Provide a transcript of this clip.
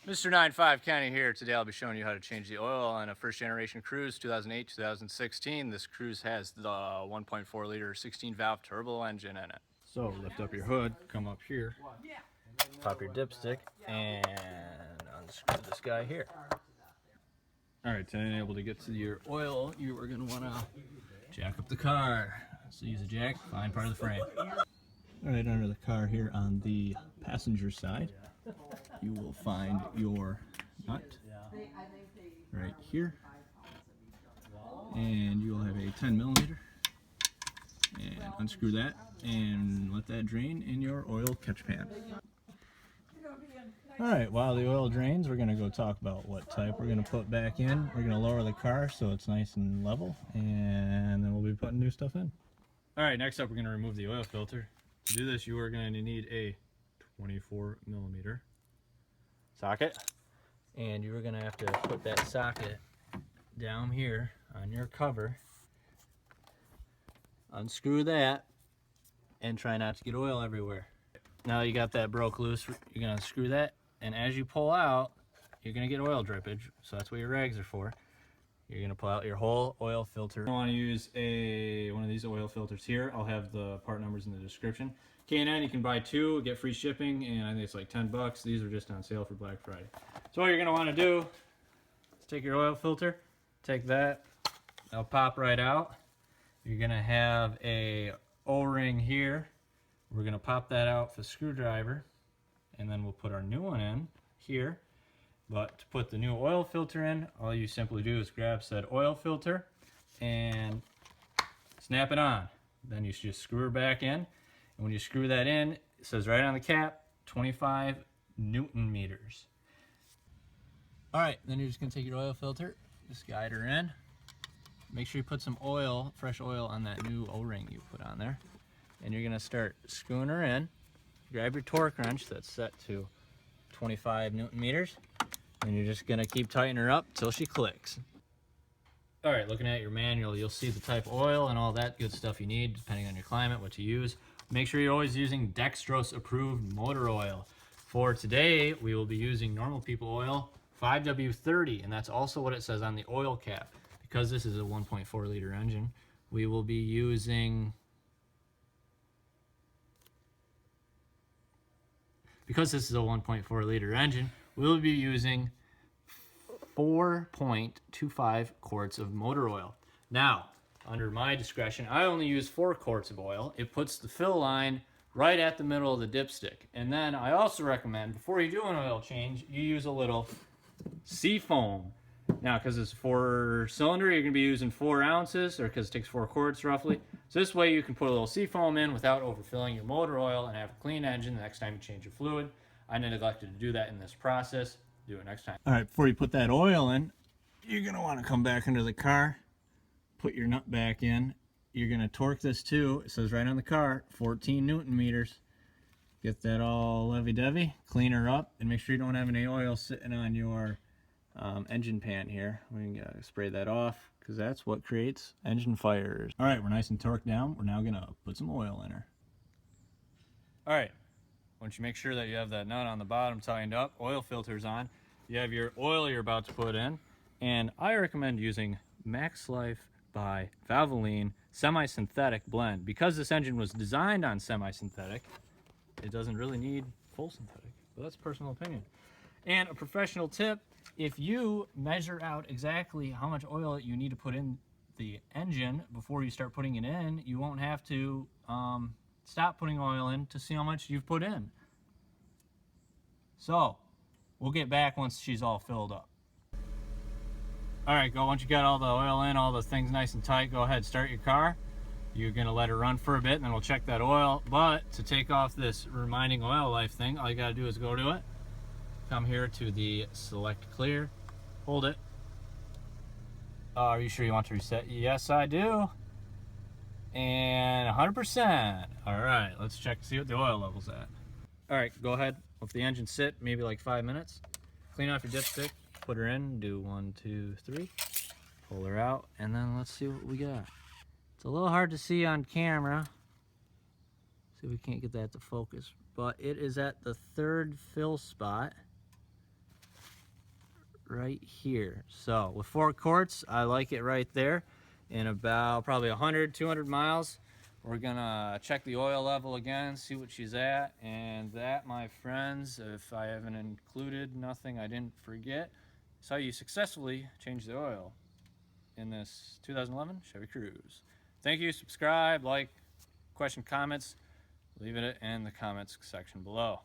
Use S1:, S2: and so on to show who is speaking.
S1: Mr. 95 County here. Today I'll be showing you how to change the oil on a first generation Cruze 2008-2016. This Cruze has the 1.4 liter 16 valve turbo engine in it. So lift up your hood, come up here, pop your dipstick, and unscrew this guy here. Alright, to enable to get to your oil, you are going to want to jack up the car. So use a jack, find part of the frame. Alright, under the car here on the passenger side, you will find your nut right here, and you will have a 10 millimeter, and unscrew that and let that drain in your oil catch pan. Alright, while the oil drains, we're going to go talk about what type we're going to put back in. We're going to lower the car so it's nice and level, and then we'll be putting new stuff in. Alright, next up we're going to remove the oil filter. To do this, you are going to need a 24 millimeter socket, and you're going to have to put that socket down here on your cover, unscrew that, and try not to get oil everywhere. Now you got that broke loose, you're going to unscrew that, and as you pull out, you're going to get oil drippage, so that's what your rags are for. You're going to pull out your whole oil filter. I want to use one of these oil filters here. I'll have the part numbers in the description. K&N, you can buy two, get free shipping, and I think it's like 10 bucks. These are just on sale for Black Friday. So what you're going to want to do is take your oil filter, take that, it'll pop right out. You're going to have a O-ring here. We're going to pop that out with a screwdriver, and then we'll put our new one in here. But to put the new oil filter in, all you simply do is grab said oil filter and snap it on. Then you just screw it back in. And when you screw that in, it says right on the cap, 25 Newton meters. Alright, then you're just going to take your oil filter, just guide her in. Make sure you put some oil, fresh oil, on that new O-ring you put on there. And you're going to start screwing her in. Grab your torque wrench that's set to 25 Newton meters. And you're just going to keep tightening her up till she clicks. Alright, looking at your manual, you'll see the type of oil and all that good stuff you need, depending on your climate, what to use. Make sure you're always using Dexos approved motor oil. For today, we will be using normal people oil 5W30, and that's also what it says on the oil cap. Because this is a 1.4 liter engine, we will be using... Because this is a 1.4 liter engine, we will be using 4.25 quarts of motor oil. Now, under my discretion, I only use 4 quarts of oil. It puts the fill line right at the middle of the dipstick. And then I also recommend, before you do an oil change, you use a little sea foam. Now, because it's 4-cylinder, you're going to be using 4 ounces, or because it takes 4 quarts roughly. So this way you can put a little sea foam in without overfilling your motor oil and have a clean engine the next time you change your fluid. I neglected to do that in this process. Do it next time. Alright, before you put that oil in, you're going to want to come back into the car, put your nut back in. You're going to torque this too. It says right on the car, 14 Newton meters. Get that all lovey-dovey, clean her up, and make sure you don't have any oil sitting on your engine pan here. We can spray that off, because that's what creates engine fires. Alright, we're nice and torqued down. We're now going to put some oil in her. Alright, once you make sure that you have that nut on the bottom tightened up, oil filter's on, you have your oil you're about to put in, and I recommend using Max Life by Valvoline semi-synthetic blend. Because this engine was designed on semi-synthetic, it doesn't really need full synthetic, but that's personal opinion. And a professional tip, if you measure out exactly how much oil you need to put in the engine before you start putting it in, you won't have to stop putting oil in to see how much you've put in. So, we'll get back once she's all filled up. Alright, once you got all the oil in, all the things nice and tight, go ahead, start your car. You're going to let her run for a bit, and then we'll check that oil. But to take off this reminding oil life thing, all you got to do is go to it. Come here to the select clear, hold it. Are you sure you want to reset? Yes, I do. And 100%. Alright, let's check to see what the oil level's at. Alright, go ahead, let the engine sit, maybe like 5 minutes. Clean off your dipstick, put her in, do 1, 2, 3. Pull her out, and then let's see what we got. It's a little hard to see on camera. See if we can't get that to focus. But it is at the 3rd fill spot. right here. So with 4 quarts, I like it right there. In about probably 100, 200 miles, we're gonna check the oil level again, see what she's at, and that, my friends, if I haven't included nothing I didn't forget, is how you successfully change the oil in this 2011 Chevy Cruze. Thank you. Subscribe, like, question, comments, leave it in the comments section below.